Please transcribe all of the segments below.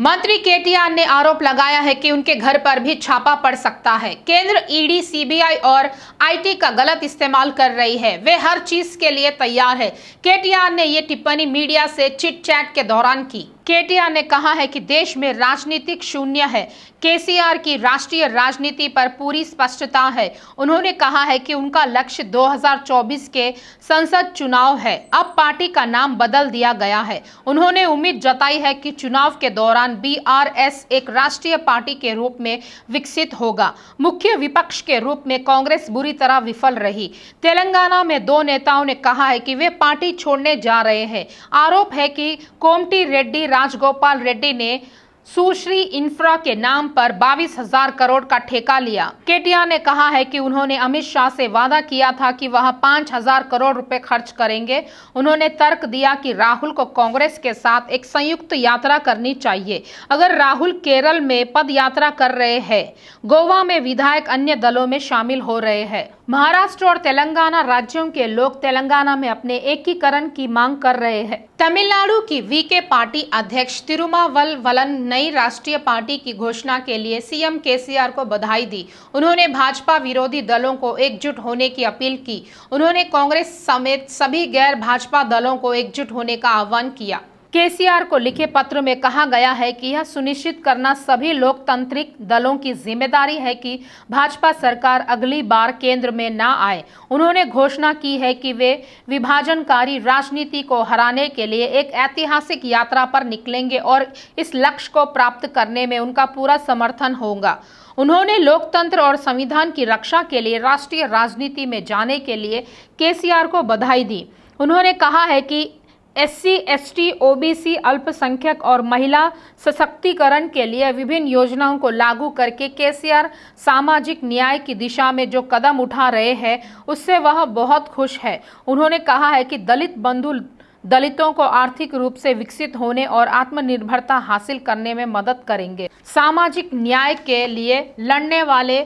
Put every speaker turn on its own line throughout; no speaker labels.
मंत्री केटीआर ने आरोप लगाया है कि उनके घर पर भी छापा पड़ सकता है। केंद्र ईडी, सीबीआई और आईटी का गलत इस्तेमाल कर रही है। वे हर चीज के लिए तैयार है। केटीआर ने ये टिप्पणी मीडिया से चिट चैट के दौरान की। केटीआर ने कहा है कि देश में राजनीतिक शून्य है। केसीआर की राष्ट्रीय राजनीति पर पूरी स्पष्टता है। उन्होंने कहा है कि उनका लक्ष्य 2024 के संसद चुनाव है। अब पार्टी का नाम बदल दिया गया है। उन्होंने उम्मीद जताई है कि चुनाव के दौरान बीआरएस एक राष्ट्रीय पार्टी के रूप में विकसित होगा। मुख्य विपक्ष के रूप में कांग्रेस बुरी तरह विफल रही। तेलंगाना में दो नेताओं ने कहा है कि वे पार्टी छोड़ने जा रहे हैं। आरोप है कि कोमटी रेड्डी राजगोपाल रेड्डी ने सुश्री इंफ्रा के नाम पर 22,000 करोड़ का ठेका लिया। केटीआर ने कहा है कि उन्होंने अमित शाह से वादा किया था कि वह 5,000 करोड़ रुपए खर्च करेंगे। उन्होंने तर्क दिया कि राहुल को कांग्रेस के साथ एक संयुक्त यात्रा करनी चाहिए। अगर राहुल केरल में पद यात्रा कर रहे हैं, गोवा में विधायक अन्य दलों में शामिल हो रहे हैं। महाराष्ट्र और तेलंगाना राज्यों के लोग तेलंगाना में अपने एकीकरण की मांग कर रहे हैं। तमिलनाडु की वीके पार्टी अध्यक्ष तिरुमावलवलन नई राष्ट्रीय पार्टी की घोषणा के लिए सीएम केसीआर को बधाई दी। उन्होंने भाजपा विरोधी दलों को एकजुट होने की अपील की। उन्होंने कांग्रेस समेत सभी गैर भाजपा दलों को एकजुट होने का आह्वान किया। केसीआर को लिखे पत्र में कहा गया है कि यह सुनिश्चित करना सभी लोकतांत्रिक दलों की जिम्मेदारी है कि भाजपा सरकार अगली बार केंद्र में न आए। उन्होंने घोषणा की है कि वे विभाजनकारी राजनीति को हराने के लिए एक ऐतिहासिक यात्रा पर निकलेंगे और इस लक्ष्य को प्राप्त करने में उनका पूरा समर्थन होगा। उन्होंने लोकतंत्र और संविधान की रक्षा के लिए राष्ट्रीय राजनीति में जाने के लिए केसीआर को बधाई दी। उन्होंने कहा है कि एससी, एसटी, ओबीसी, अल्पसंख्यक और महिला सशक्तिकरण के लिए विभिन्न योजनाओं को लागू करके केसीआर सामाजिक न्याय की दिशा में जो कदम उठा रहे हैं उससे वह बहुत खुश है। उन्होंने कहा है कि दलित बंधु दलितों को आर्थिक रूप से विकसित होने और आत्मनिर्भरता हासिल करने में मदद करेंगे। सामाजिक न्याय के लिए लड़ने वाले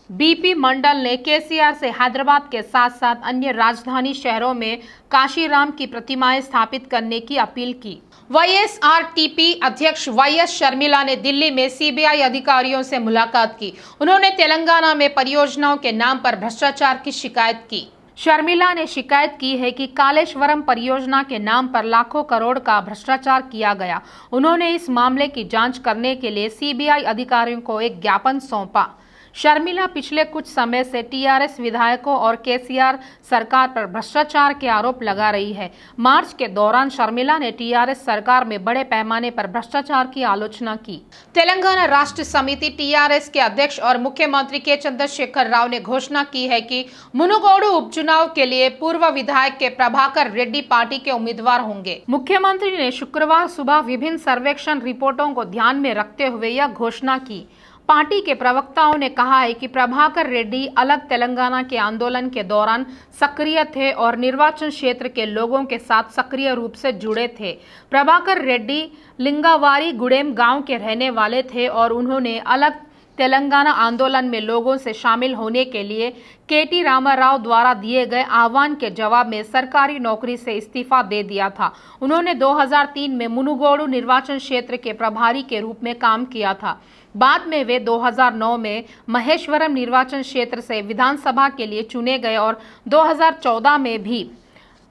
बीपी मंडल ने केसीआर से हैदराबाद के साथ साथ अन्य राजधानी शहरों में काशीराम की प्रतिमाएं स्थापित करने की अपील की। वाईएसआरटीपी अध्यक्ष वाईएस शर्मिला ने दिल्ली में सीबीआई अधिकारियों से मुलाकात की। उन्होंने तेलंगाना में परियोजनाओं के नाम पर भ्रष्टाचार की शिकायत की। शर्मिला ने शिकायत की है कि कालेश्वरम परियोजना के नाम पर लाखों करोड़ का भ्रष्टाचार किया गया। उन्होंने इस मामले की जांच करने के लिए सीबीआई अधिकारियों को एक ज्ञापन सौंपा। शर्मिला पिछले कुछ समय से टीआरएस विधायकों और केसीआर सरकार पर भ्रष्टाचार के आरोप लगा रही है। मार्च के दौरान शर्मिला ने टीआरएस सरकार में बड़े पैमाने पर भ्रष्टाचार की आलोचना की। तेलंगाना राष्ट्र समिति टीआरएस के अध्यक्ष और मुख्यमंत्री के चंद्रशेखर राव ने घोषणा की है कि मुनुगोडु उपचुनाव के लिए पूर्व विधायक के प्रभाकर रेड्डी पार्टी के उम्मीदवार होंगे। मुख्यमंत्री ने शुक्रवार सुबह विभिन्न सर्वेक्षण रिपोर्टों को ध्यान में रखते हुए यह घोषणा की। पार्टी के प्रवक्ताओं ने कहा है कि प्रभाकर रेड्डी अलग तेलंगाना के आंदोलन के दौरान सक्रिय थे और निर्वाचन क्षेत्र के लोगों के साथ सक्रिय रूप से जुड़े थे। प्रभाकर रेड्डी लिंगावारी गुडेम गांव के रहने वाले थे और उन्होंने अलग तेलंगाना आंदोलन में लोगों से शामिल होने के लिए केटी रामाराव द्वारा दिए गए आह्वान के जवाब में सरकारी नौकरी से इस्तीफा दे दिया था। उन्होंने 2003 में मुनुगोडु निर्वाचन क्षेत्र के प्रभारी के रूप में काम किया था। बाद में वे 2009 में महेश्वरम निर्वाचन क्षेत्र से विधानसभा के लिए चुने गए और 2014 में भी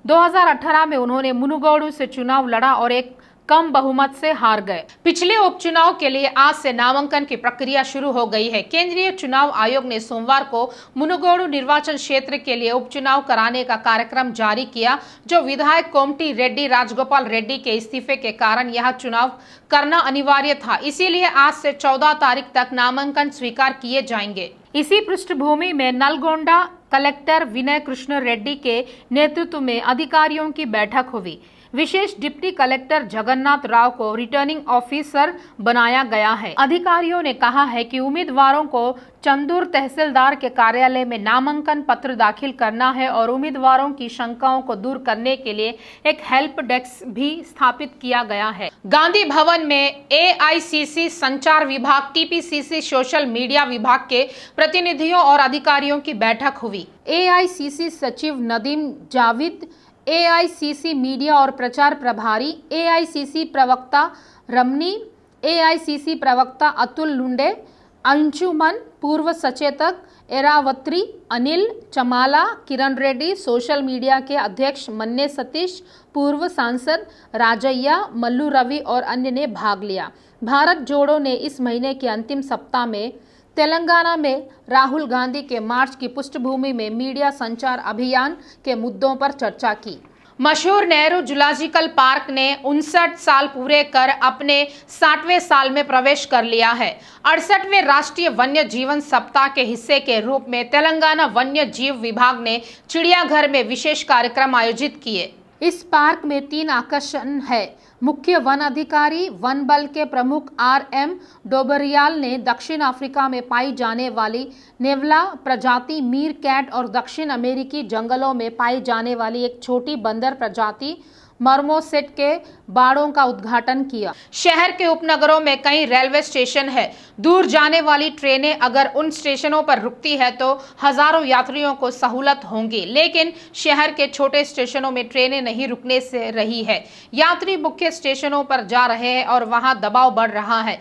2018 में उन्होंने मुनुगोडु से चुनाव लड़ा और एक कम बहुमत से हार गए। पिछले उपचुनाव के लिए आज से नामांकन की प्रक्रिया शुरू हो गई है। केंद्रीय चुनाव आयोग ने सोमवार को मुनुगोडु निर्वाचन क्षेत्र के लिए उपचुनाव कराने का कार्यक्रम जारी किया, जो विधायक कोमटी रेड्डी राजगोपाल रेड्डी के इस्तीफे के कारण यह चुनाव करना अनिवार्य था। इसीलिए आज से 14 तारीख तक नामांकन स्वीकार किए जाएंगे। इसी पृष्ठभूमि में नलगोंडा कलेक्टर विनय कृष्ण रेड्डी के नेतृत्व में अधिकारियों की बैठक हुई। विशेष डिप्टी कलेक्टर जगन्नाथ राव को रिटर्निंग ऑफिसर बनाया गया है। अधिकारियों ने कहा है कि उम्मीदवारों को चंदूर तहसीलदार के कार्यालय में नामांकन पत्र दाखिल करना है और उम्मीदवारों की शंकाओं को दूर करने के लिए एक हेल्प डेस्क भी स्थापित किया गया है। गांधी भवन में एआईसीसी संचार विभाग, टीपीसीसी सोशल मीडिया विभाग के प्रतिनिधियों और अधिकारियों की बैठक हुई। एआईसीसी सचिव नदीम जावेद, एआईसीसी मीडिया और प्रचार प्रभारी, एआईसीसी प्रवक्ता रमनी एआईसीसी प्रवक्ता अतुल लुंडे, अंशुमन पूर्व सचेतक एरावत्री, अनिल चमाला, किरण रेड्डी, सोशल मीडिया के अध्यक्ष मन्ने सतीश, पूर्व सांसद राजैया, मल्लू रवि और अन्य ने भाग लिया। भारत जोड़ो ने इस महीने के अंतिम सप्ताह में तेलंगाना में राहुल गांधी के मार्च की पृष्ठभूमि में मीडिया संचार अभियान के मुद्दों पर चर्चा की। मशहूर नेहरू जूलॉजिकल पार्क ने 59 साल पूरे कर अपने 60वें साल में प्रवेश कर लिया है। 68वें राष्ट्रीय वन्य जीवन सप्ताह के हिस्से के रूप में तेलंगाना वन्य जीव विभाग ने चिड़ियाघर में विशेष कार्यक्रम आयोजित किए। इस पार्क में 3 आकर्षण है। मुख्य वन अधिकारी वन बल के प्रमुख आर.एम. डोबरियाल ने दक्षिण अफ्रीका में पाई जाने वाली नेवला प्रजाति मीर कैट और दक्षिण अमेरिकी जंगलों में पाई जाने वाली एक छोटी बंदर प्रजाति मर्मोसेट के बाड़ों का उद्घाटन किया। शहर के उपनगरों में कई रेलवे स्टेशन है। दूर जाने वाली ट्रेनें अगर उन स्टेशनों पर रुकती है तो हजारों यात्रियों को सहूलत होंगी, लेकिन शहर के छोटे स्टेशनों में ट्रेनें नहीं रुकने से रही है। यात्री मुख्य स्टेशनों पर जा रहे हैं और वहां दबाव बढ़ रहा है।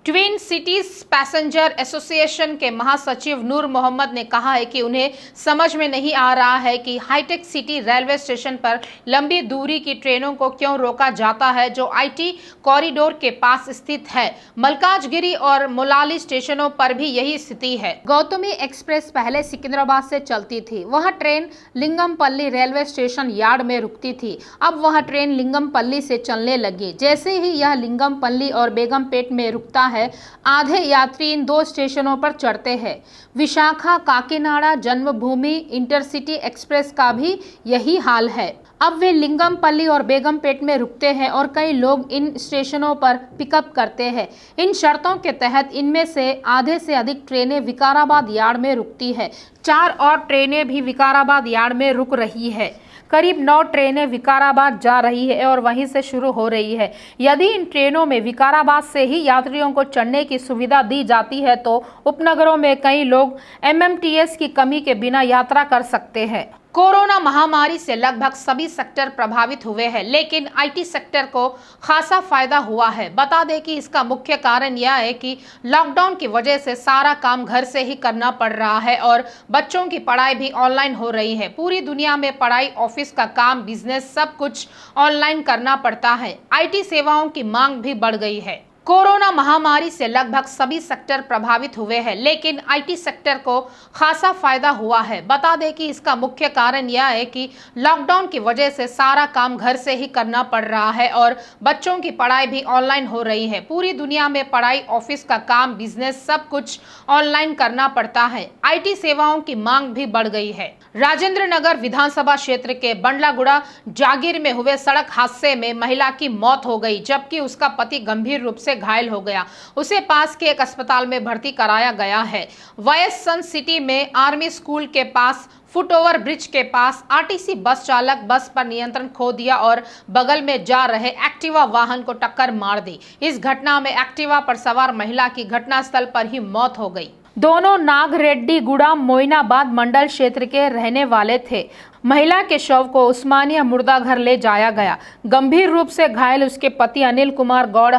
ट्विन सिटीज पैसेंजर एसोसिएशन के महासचिव नूर मोहम्मद ने कहा है कि उन्हें समझ में नहीं आ रहा है कि हाईटेक सिटी रेलवे स्टेशन पर लंबी दूरी की ट्रेनों को क्यों रोका जाता है, जो आईटी कॉरिडोर के पास स्थित है। मलकाजगिरी और मोलाली स्टेशनों पर भी यही स्थिति है। गौतमी एक्सप्रेस पहले सिकंदराबाद से चलती थी। वह train Lingampally railway station yard में रुकती थी। अब वह ट्रेन लिंगमपल्ली से चलने लगी। जैसे ही यह लिंगमपल्ली और बेगमपेट में रुकता है, आधे यात्री इन 2 स्टेशनों पर चढ़ते हैं। विशाखा काकीनाडा जन्मभूमि इंटरसिटी एक्सप्रेस का भी यही हाल है। अब वे लिंगमपल्ली और बेगमपेट में रुकते हैं और कई लोग इन स्टेशनों पर पिकअप करते हैं। इन शर्तों के तहत इनमें से आधे से अधिक ट्रेनें विकाराबाद यार्ड में रुकती है। 4 और ट्रेनें भी विकाराबाद यार्ड में रुक रही है। करीब 9 ट्रेनें विकाराबाद जा रही है और वहीं से शुरू हो रही है। यदि इन ट्रेनों में विकाराबाद से ही यात्रियों को चढ़ने की सुविधा दी जाती है तो उपनगरों में कई लोग एमएमटीएस की कमी के बिना यात्रा कर सकते हैं। कोरोना महामारी से लगभग सभी सेक्टर प्रभावित हुए हैं, लेकिन आईटी सेक्टर को खासा फायदा हुआ है। बता दें कि इसका मुख्य कारण यह है कि लॉकडाउन की वजह से सारा काम घर से ही करना पड़ रहा है और बच्चों की पढ़ाई भी ऑनलाइन हो रही है। पूरी दुनिया में पढ़ाई, ऑफिस का काम, बिजनेस सब कुछ ऑनलाइन करना पड़ता है। आईटी सेवाओं की मांग भी बढ़ गई है। कोरोना महामारी से लगभग सभी सेक्टर प्रभावित हुए हैं, लेकिन आईटी सेक्टर को खासा फायदा हुआ है। बता दें कि इसका मुख्य कारण यह है कि लॉकडाउन की वजह से सारा काम घर से ही करना पड़ रहा है और बच्चों की पढ़ाई भी ऑनलाइन हो रही है। पूरी दुनिया में पढ़ाई, ऑफिस का काम, बिजनेस सब कुछ ऑनलाइन करना पड़ता है। आईटी सेवाओं की मांग भी बढ़ गई है। राजेंद्र नगर विधानसभा क्षेत्र के बंडलागुड़ा जागीर में हुए सड़क हादसे में महिला की मौत हो गई, जबकि उसका पति गंभीर रूप से घायल हो गया। उसे पास के एक अस्पताल में भर्ती कराया गया है। वायस सन सिटी में आर्मी स्कूल के पास फुटओवर ब्रिज के पास आरटीसी बस चालक बस पर नियंत्रण खो दिया और बगल में जा रहे एक्टिवा वाहन को टक्कर मार दी। इस घटना में एक्टिवा पर सवार महिला की घटनास्थल पर ही मौत हो गई। दोनों नागरेड्डीगुड़ा मोइनाबाद मंडल क्षेत्र के रहने वाले थे। महिला के शव को उस्मानिया मुर्दाघर ले जाया गया। गंभीर रूप से घायल उसके पति अनिल कुमार गौड़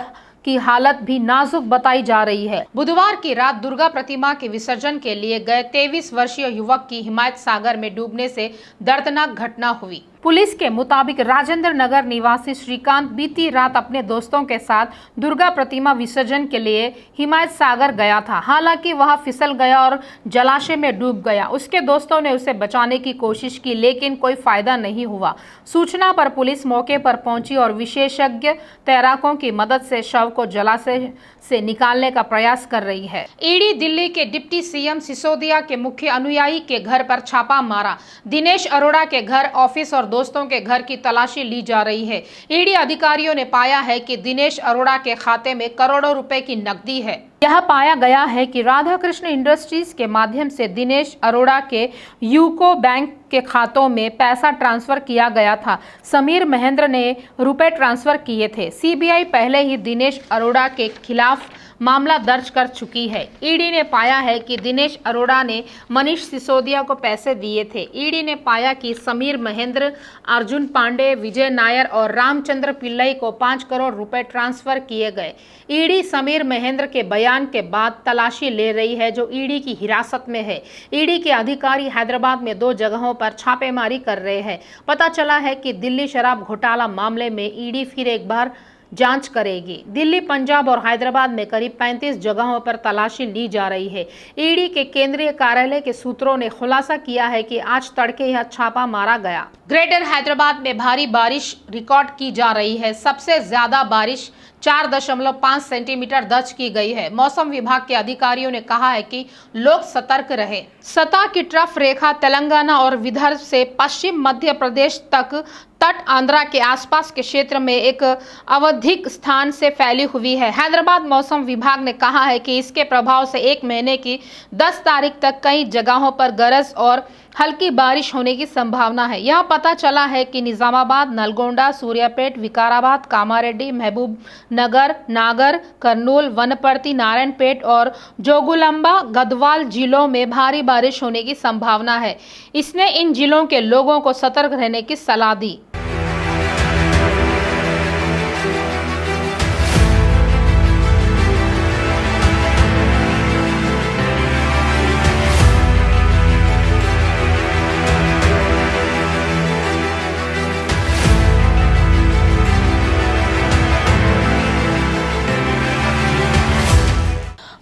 की हालत भी नाजुक बताई जा रही है। बुधवार की रात दुर्गा प्रतिमा के विसर्जन के लिए गए 23 वर्षीय युवक की हिमायत सागर में डूबने से दर्दनाक घटना हुई। पुलिस के मुताबिक राजेंद्र नगर निवासी श्रीकांत बीती रात अपने दोस्तों के साथ दुर्गा प्रतिमा विसर्जन के लिए हिमायत सागर गया था। हालांकि वह फिसल गया और जलाशय में डूब गया। उसके दोस्तों ने उसे बचाने की कोशिश की, लेकिन कोई फायदा नहीं हुआ। सूचना पर पुलिस मौके पर पहुंची और विशेषज्ञ तैराकों की मदद से शव को जलाशय से निकालने का प्रयास कर रही है। ईडी दिल्ली के डिप्टी सीएम सिसोदिया के मुख्य अनुयायी के घर पर छापा मारा। दिनेश अरोड़ा के घर, ऑफिस और दोस्तों के घर की तलाशी ली जा रही है। ईडी अधिकारियों ने पाया है कि दिनेश अरोड़ा के खाते में करोड़ों रुपए की नकदी है। यह पाया गया है कि राधाकृष्ण इंडस्ट्रीज के माध्यम से दिनेश अरोड़ा के यूको बैंक के खातों में पैसा ट्रांसफर किया गया था। समीर महेंद्र ने रुपए ट्रांसफर किए थे। सीबीआई पहले ही दिनेश अरोड़ा के खिलाफ मामला दर्ज कर चुकी है। ईडी ने पाया है कि दिनेश अरोड़ा ने मनीष सिसोदिया को पैसे दिए थे। ईडी ने पाया कि समीर महेंद्र, अर्जुन पांडे, विजय नायर और रामचंद्र पिल्लई को 5 करोड़ रुपए ट्रांसफर किए गए। ईडी समीर महेंद्र के बयान के बाद तलाशी ले रही है, जो ईडी की हिरासत में है। ईडी के अधिकारी हैदराबाद में 2 जगहों पर छापेमारी कर रहे हैं। पता चला है कि दिल्ली शराब घोटाला मामले में ईडी फिर एक बार जांच करेगी। दिल्ली, पंजाब और हैदराबाद में करीब 35 जगहों पर तलाशी ली जा रही है। ईडी के केंद्रीय कार्यालय के सूत्रों ने खुलासा किया है कि आज तड़के यह छापा मारा गया। ग्रेटर हैदराबाद में भारी बारिश रिकॉर्ड की जा रही है। सबसे ज्यादा बारिश 4.5 सेंटीमीटर दर्ज की गई है। मौसम विभाग के अधिकारियों ने कहा है कि लोग सतर्क रहे। सतह की ट्रफ रेखा तेलंगाना और विदर्भ से पश्चिम मध्य प्रदेश तक तट आंध्रा के आसपास के क्षेत्र में एक अवधिक स्थान से फैली हुई है। हैदराबाद मौसम विभाग ने कहा है कि इसके प्रभाव से 1 महीने की 10 तारीख तक कई जगहों पर गरज और हल्की बारिश होने की संभावना है। यह पता चला है कि निजामाबाद, नलगोंडा, सूर्यापेट, विकाराबाद, कामारेड्डी, महबूब नगर, नागर, कर्नूल, वनपर्ती, नारायणपेट और जोगुलंबा, गढ़वाल जिलों में भारी बारिश होने की संभावना है। इसने इन जिलों के लोगों को सतर्क रहने की सलाह दी।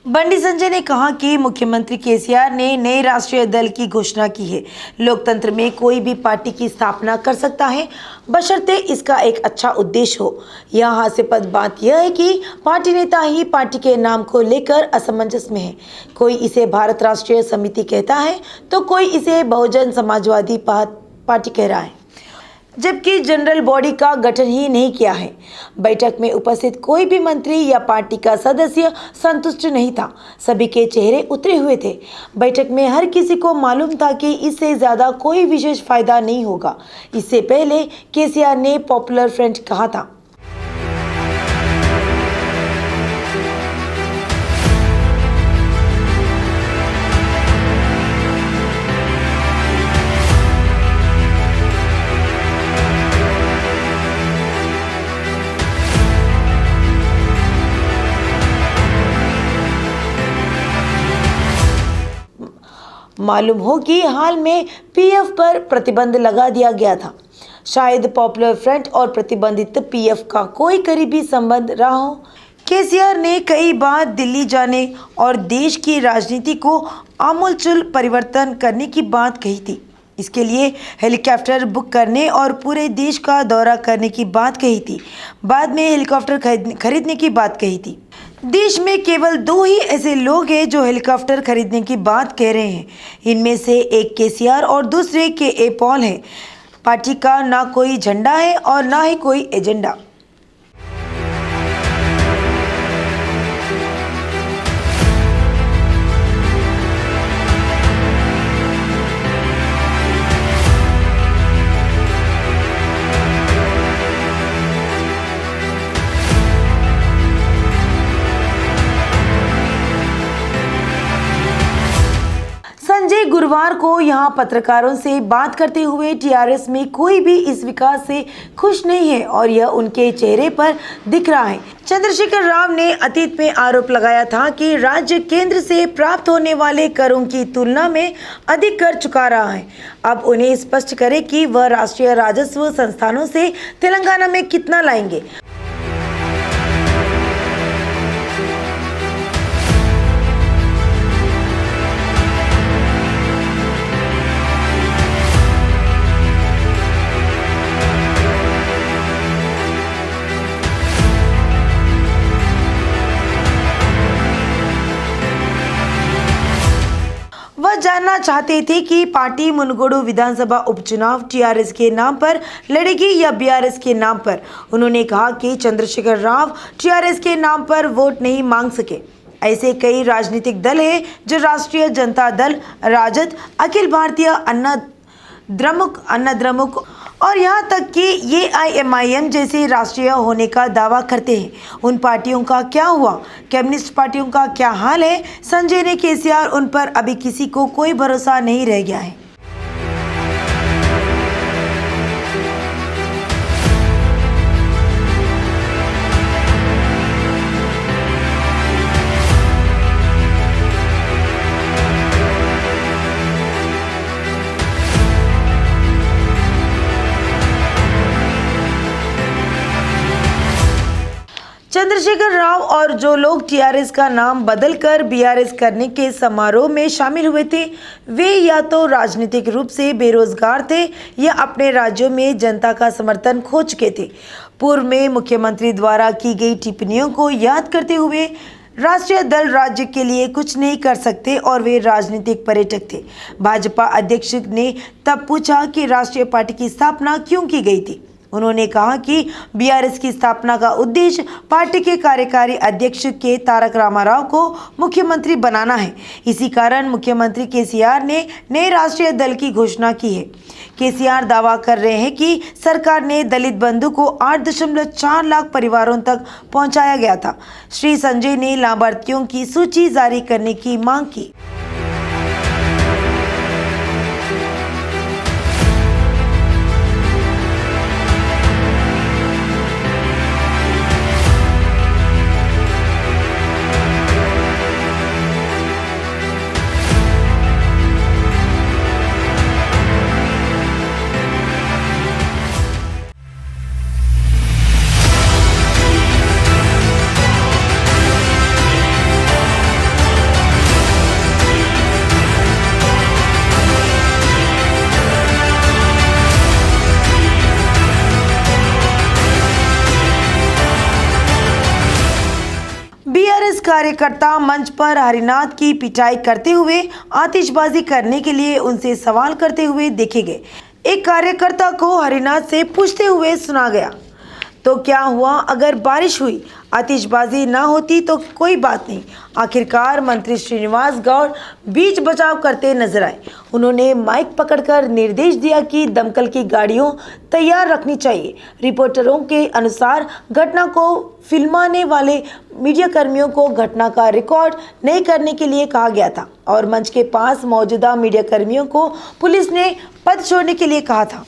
बंडी संजय ने कहा कि मुख्यमंत्री केसीआर ने नए राष्ट्रीय दल की घोषणा की है। लोकतंत्र में कोई भी पार्टी की स्थापना कर सकता है, बशर्ते इसका एक अच्छा उद्देश्य हो। यह हास्यास्पद बात यह है कि पार्टी नेता ही पार्टी के नाम को लेकर असमंजस में है। कोई इसे भारत राष्ट्रीय समिति कहता है तो कोई इसे बहुजन समाजवादी पार्टी कह रहा है, जबकि जनरल बॉडी का गठन ही नहीं किया है। बैठक में उपस्थित कोई भी मंत्री या पार्टी का सदस्य संतुष्ट नहीं था। सभी के चेहरे उतरे हुए थे। बैठक में हर किसी को मालूम था कि इससे ज़्यादा कोई विशेष फायदा नहीं होगा। इससे पहले केसीआर ने पॉपुलर फ्रंट कहा था। मालूम हो कि हाल में पीएफ पर प्रतिबंध लगा दिया गया था। शायद पॉपुलर फ्रंट और प्रतिबंधित पीएफ का कोई करीबी संबंध रहा हो। केसीआर ने कई बार दिल्ली जाने और देश की राजनीति को आमूलचूल परिवर्तन करने की बात कही थी। इसके लिए हेलीकॉप्टर बुक करने और पूरे देश का दौरा करने की बात कही थी। बाद में हेलीकॉप्टर खरीदने की बात कही थी। देश में केवल 2 ही ऐसे लोग हैं जो हेलीकॉप्टर खरीदने की बात कह रहे हैं। इनमें से एक केसीआर और दूसरे के पॉल है। पार्टी का ना कोई झंडा है और ना ही कोई एजेंडा। संजय गुरुवार को यहां पत्रकारों से बात करते हुए टीआरएस में कोई भी इस विकास से खुश नहीं है और यह उनके चेहरे पर दिख रहा है। चंद्रशेखर राव ने अतीत में आरोप लगाया था कि राज्य केंद्र से प्राप्त होने वाले करों की तुलना में अधिक कर चुका रहा है। अब उन्हें स्पष्ट करें कि वह राष्ट्रीय राजस्व संस्थानों से तेलंगाना में कितना लाएंगे। वह जानना चाहते थे कि पार्टी मुनगोडू विधानसभा उपचुनाव टीआरएस के नाम पर लड़ेगी या बीआरएस के नाम पर। उन्होंने कहा कि चंद्रशेखर राव टीआरएस के नाम पर वोट नहीं मांग सके। ऐसे कई राजनीतिक दल हैं जो राष्ट्रीय जनता दल, राजद, अखिल भारतीय अन्ना द्रमुक और यहाँ तक कि ये AIMIM जैसे राष्ट्रीय होने का दावा करते हैं। उन पार्टियों का क्या हुआ? कम्युनिस्ट पार्टियों का क्या हाल है? संजय ने केसीआर उन पर अभी किसी को कोई भरोसा नहीं रह गया है। चंद्रशेखर राव और जो लोग टीआरएस का नाम बदलकर बीआरएस करने के समारोह में शामिल हुए थे, वे या तो राजनीतिक रूप से बेरोजगार थे या अपने राज्यों में जनता का समर्थन खो चुके थे। पूर्व में मुख्यमंत्री द्वारा की गई टिप्पणियों को याद करते हुए राष्ट्रीय दल राज्य के लिए कुछ नहीं कर सकते और वे राजनीतिक पर्यटक थे। भाजपा अध्यक्ष ने तब पूछा कि राष्ट्रीय पार्टी की स्थापना क्यों की गई थी। उन्होंने कहा कि बीआरएस की स्थापना का उद्देश्य पार्टी के कार्यकारी अध्यक्ष के तारक रामाराव को मुख्यमंत्री बनाना है। इसी कारण मुख्यमंत्री केसीआर ने नए राष्ट्रीय दल की घोषणा की है। केसीआर दावा कर रहे हैं कि सरकार ने दलित बंधु को 8.4 लाख परिवारों तक पहुंचाया गया था। श्री संजय ने लाभार्थियों की सूची जारी करने की मांग की। बीआरएस कार्यकर्ता मंच पर हरिनाथ की पिटाई करते हुए आतिशबाजी करने के लिए उनसे सवाल करते हुए देखे गए। एक कार्यकर्ता को हरिनाथ से पूछते हुए सुना गया, तो क्या हुआ अगर बारिश हुई? आतिशबाजी ना होती तो कोई बात नहीं। आखिरकार मंत्री श्रीनिवास गौड़ बीच बचाव करते नजर आए। उन्होंने माइक पकड़कर निर्देश दिया कि दमकल की गाड़ियों तैयार रखनी चाहिए। रिपोर्टरों के अनुसार घटना को फिल्माने वाले मीडिया कर्मियों को घटना का रिकॉर्ड नहीं करने के लिए कहा गया था और मंच के पास मौजूदा मीडिया कर्मियों को पुलिस ने पद छोड़ने के लिए कहा था।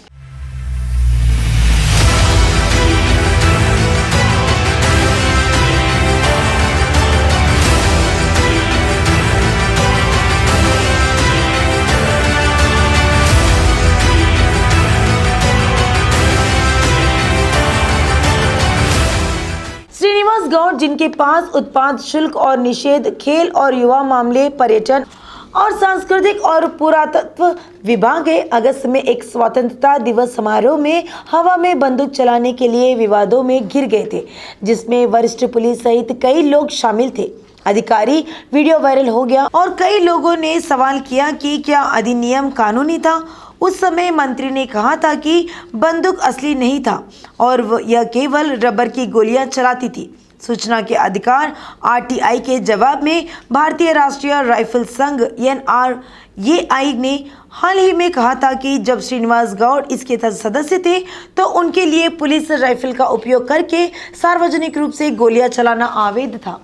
श्रीनिवास गौड़, जिनके पास उत्पाद शुल्क और निषेध, खेल और युवा मामले, पर्यटन और सांस्कृतिक और पुरातत्व विभाग है, अगस्त में एक स्वतंत्रता दिवस समारोह में हवा में बंदूक चलाने के लिए विवादों में घिर गए थे, जिसमें वरिष्ठ पुलिस सहित कई लोग शामिल थे। अधिकारी वीडियो वायरल हो गया और कई लोगों ने सवाल किया कि क्या अधिनियम कानूनी था। उस समय मंत्री ने कहा था कि बंदूक असली नहीं था और यह केवल रबर की गोलियां चलाती थी। सूचना के अधिकार RTI के जवाब में भारतीय राष्ट्रीय राइफल संघ NRAI ने हाल ही में कहा था कि जब श्रीनिवास गौड़ इसके सदस्य थे तो उनके लिए पुलिस राइफल का उपयोग करके सार्वजनिक रूप से गोलियां चलाना अवैध था।